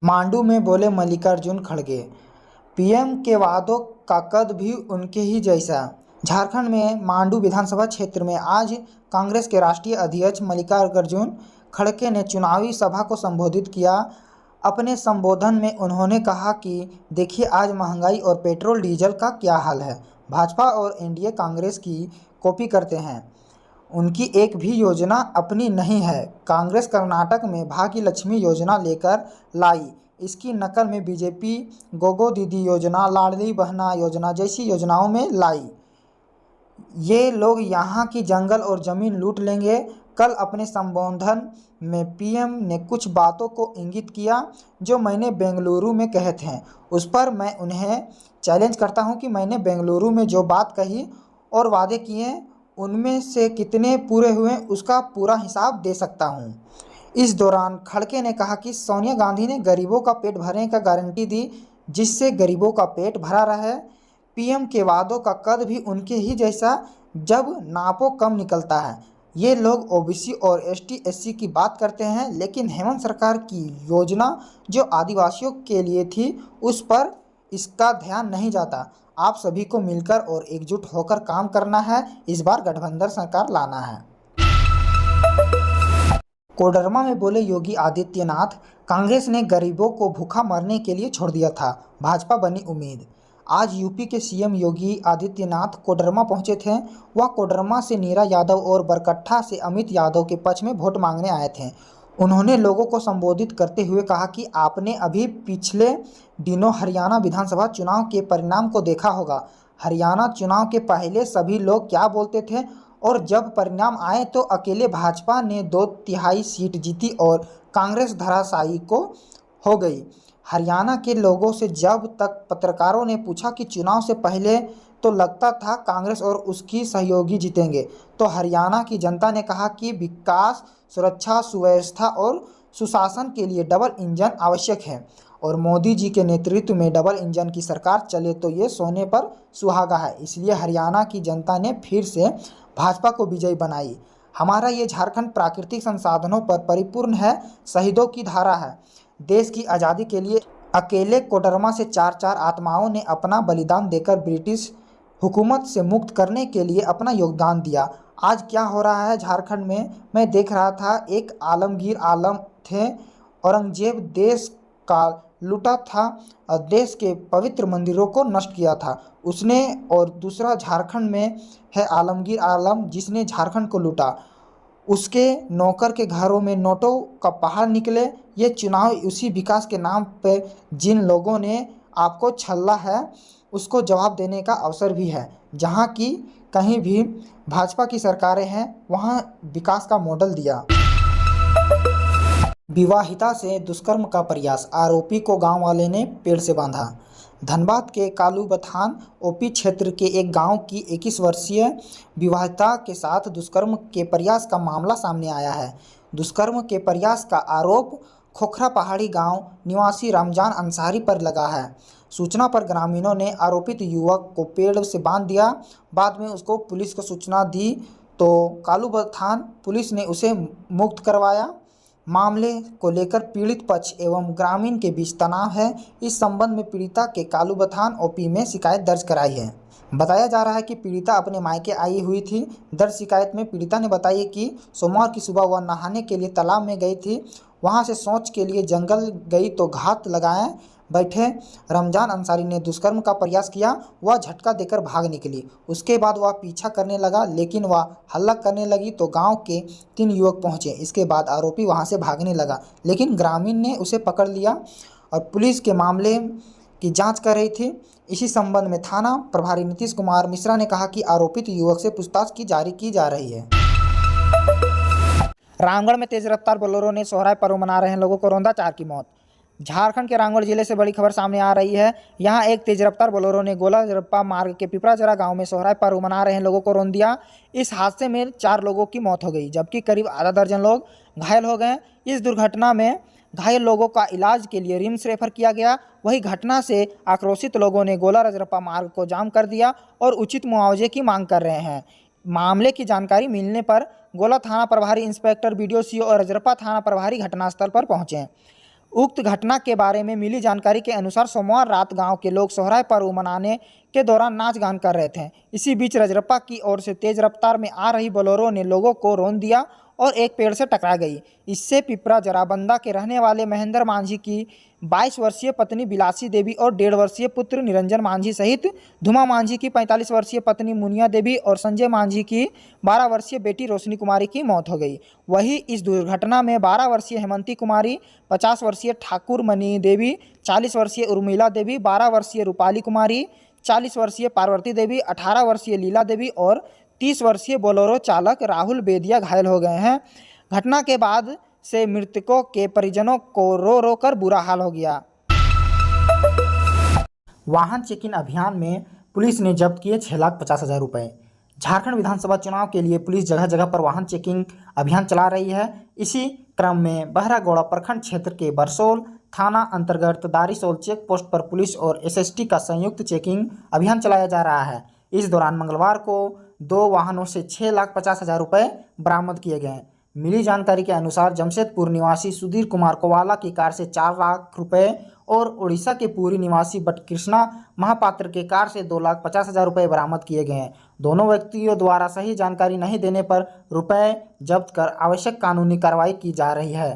मांडू में बोले मल्लिकार्जुन खड़गे, पीएम के वादों का कद भी उनके ही जैसा। झारखंड में मांडू विधानसभा क्षेत्र में आज कांग्रेस के राष्ट्रीय अध्यक्ष मल्लिकार्जुन खड़गे ने चुनावी सभा को संबोधित किया। अपने संबोधन में उन्होंने कहा कि देखिए आज महंगाई और पेट्रोल डीजल का क्या हाल है। भाजपा और एनडीए कांग्रेस की कॉपी करते हैं, उनकी एक भी योजना अपनी नहीं है। कांग्रेस कर्नाटक में भाग्य लक्ष्मी योजना लेकर लाई, इसकी नकल में बीजेपी गोगो दीदी योजना, लाडली बहना योजना जैसी योजनाओं में लाई। ये लोग यहाँ की जंगल और ज़मीन लूट लेंगे। कल अपने संबोधन में पीएम ने कुछ बातों को इंगित किया जो मैंने बेंगलुरु में कहे थे। उस पर मैं उन्हें चैलेंज करता हूँ कि मैंने बेंगलुरु में जो बात कही और वादे किए उनमें से कितने पूरे हुए उसका पूरा हिसाब दे सकता हूँ। इस दौरान खड़गे ने कहा कि सोनिया गांधी ने गरीबों का पेट भरने का गारंटी दी, जिससे गरीबों का पेट भरा रहे। पीएम के वादों का कद भी उनके ही जैसा, जब नापो कम निकलता है। ये लोग ओबीसी और एसटी एससी की बात करते हैं, लेकिन हेमंत सरकार की योजना जो आदिवासियों के लिए थी उस पर इसका ध्यान नहीं जाता। आप सभी को मिलकर और एकजुट होकर काम करना है। इस बार गठबंधन सरकार लाना है। कोडरमा में बोले योगी आदित्यनाथ, कांग्रेस ने गरीबों को भूखा मरने के लिए छोड़ दिया था, भाजपा बनी उम्मीद। आज यूपी के सीएम योगी आदित्यनाथ कोडरमा पहुंचे थे। वह कोडरमा से नीरा यादव और बरकट्ठा से अमित यादव के पक्ष में वोट मांगने आए थे। उन्होंने लोगों को संबोधित करते हुए कहा कि आपने अभी पिछले दिनों हरियाणा विधानसभा चुनाव के परिणाम को देखा होगा। हरियाणा चुनाव के पहले सभी लोग क्या बोलते थे और जब परिणाम आए तो अकेले भाजपा ने 2/3 सीट जीती और कांग्रेस धराशायी को हो गई। हरियाणा के लोगों से जब तक पत्रकारों ने पूछा कि चुनाव से पहले तो लगता था कांग्रेस और उसकी सहयोगी जीतेंगे, तो हरियाणा की जनता ने कहा कि विकास, सुरक्षा, सुव्यवस्था और सुशासन के लिए डबल इंजन आवश्यक है और मोदी जी के नेतृत्व में डबल इंजन की सरकार चले तो ये सोने पर सुहागा है। इसलिए हरियाणा की जनता ने फिर से भाजपा को विजयी बनाई। हमारा ये झारखंड प्राकृतिक संसाधनों पर परिपूर्ण है, शहीदों की धारा है। देश की आज़ादी के लिए अकेले कोडरमा से 4 आत्माओं ने अपना बलिदान देकर ब्रिटिश हुकूमत से मुक्त करने के लिए अपना योगदान दिया। आज क्या हो रहा है झारखंड में, मैं देख रहा था। एक आलमगीर आलम थे, औरंगजेब देश का लूटा था और देश के पवित्र मंदिरों को नष्ट किया था उसने, और दूसरा झारखंड में है आलमगीर आलम जिसने झारखंड को लूटा। उसके नौकर के घरों में नोटों का पहाड़ निकले। ये चुनाव उसी विकास के नाम पे जिन लोगों ने आपको छल्ला है उसको जवाब देने का अवसर भी है। जहाँ की कहीं भी भाजपा की सरकारें हैं वहाँ विकास का मॉडल दिया। विवाहिता से दुष्कर्म का प्रयास, आरोपी को गांव वाले ने पेड़ से बांधा। धनबाद के कालूबथान ओपी क्षेत्र के एक गांव की 21 वर्षीय विवाहिता के साथ दुष्कर्म के प्रयास का मामला सामने आया है। दुष्कर्म के प्रयास का आरोप खोखरा पहाड़ी गांव निवासी रमजान अंसारी पर लगा है। सूचना पर ग्रामीणों ने आरोपित युवक को पेड़ से बांध दिया। बाद में उसको पुलिस को सूचना दी तो कालूबथान पुलिस ने उसे मुक्त करवाया। मामले को लेकर पीड़ित पक्ष एवं ग्रामीण के बीच तनाव है। इस संबंध में पीड़िता के कालूबथान ओपी में शिकायत दर्ज कराई है। बताया जा रहा है कि पीड़िता अपने मायके आई हुई थी। दर्ज शिकायत में पीड़िता ने बताया कि सोमवार की सुबह वह नहाने के लिए तालाब में गई थी। वहां से शौच के लिए जंगल गई तो घात लगाए बैठे रमजान अंसारी ने दुष्कर्म का प्रयास किया। वह झटका देकर भाग निकली। उसके बाद वह पीछा करने लगा, लेकिन वह हल्ला करने लगी तो गांव के 3 युवक पहुंचे। इसके बाद आरोपी वहां से भागने लगा, लेकिन ग्रामीण ने उसे पकड़ लिया और पुलिस के मामले की जांच कर रही थी। इसी संबंध में थाना प्रभारी नीतीश कुमार मिश्रा ने कहा कि आरोपित युवक से पूछताछ की जा रही है। रामगढ़ में तेज रफ्तार बोलेरो ने सोहराय पर्व मना रहे हैं लोगों को रौंदा, 4 की मौत। झारखंड के रामगढ़ जिले से बड़ी खबर सामने आ रही है। यहां एक तेज रफ्तार बोलेरो ने गोलाजरप्पा मार्ग के पिपराजरा गांव में सोहराय पर्व मना रहे हैं लोगों को रौंद दिया। इस हादसे में 4 लोगों की मौत हो गई, जबकि करीब आधा दर्जन लोग घायल हो गए। इस दुर्घटना में घायल लोगों का इलाज के लिए रिम्स रेफर किया गया। वही घटना से आक्रोशित लोगों ने गोला रजरप्पा मार्ग को जाम कर दिया और उचित मुआवजे की मांग कर रहे हैं। मामले की जानकारी मिलने पर गोला थाना प्रभारी इंस्पेक्टर BDO CO और रजरप्पा थाना प्रभारी घटनास्थल पर पहुंचे। उक्त घटना के बारे में मिली जानकारी के अनुसार सोमवार रात गांव के लोग सोहराय पर्व मनाने के दौरान नाच गान कर रहे थे। इसी बीच रजरप्पा की ओर से तेज रफ्तार में आ रही बोलेरो ने लोगों को रौंद दिया और एक पेड़ से टकरा गई। इससे पिपरा जराबंदा के रहने वाले महेंद्र मांझी की 22 वर्षीय पत्नी बिलासी देवी और 1.5 वर्षीय पुत्र निरंजन मांझी सहित धुमा मांझी की 45 वर्षीय पत्नी मुनिया देवी और संजय मांझी की 12 वर्षीय बेटी रोशनी कुमारी की मौत हो गई। वहीं इस दुर्घटना में 12 वर्षीय हेमंती कुमारी, 50 वर्षीय ठाकुर मणि देवी, 40 वर्षीय उर्मिला देवी, 12 वर्षीय रूपाली कुमारी, 40 वर्षीय पार्वती देवी, 18 वर्षीय लीला देवी और 30 वर्षीय बोलेरो चालक राहुल बेदिया घायल हो गए हैं। घटना के बाद से मृतकों के परिजनों को रो रो कर बुरा हाल हो गया। वाहन चेकिंग अभियान में पुलिस ने जब्त किए 6,50,000 रुपये। झारखंड विधानसभा चुनाव के लिए पुलिस जगह जगह पर वाहन चेकिंग अभियान चला रही है। इसी क्रम में बहरागोड़ा प्रखंड क्षेत्र के बरसोल थाना अंतर्गत दारीसोल चेक पोस्ट पर पुलिस और एसएसटी का संयुक्त चेकिंग अभियान चलाया जा रहा है। इस दौरान मंगलवार को 2 वाहनों से 6,50,000 रुपये बरामद किए गए। मिली जानकारी के अनुसार जमशेदपुर निवासी सुधीर कुमार कोवाला की कार से 4 लाख रुपये और उड़ीसा के पुरी निवासी बटकृष्णा महापात्र के कार से 2,50,000 रुपये बरामद किए गए हैं। दोनों व्यक्तियों द्वारा सही जानकारी नहीं देने पर रुपये जब्त कर आवश्यक कानूनी कार्रवाई की जा रही है।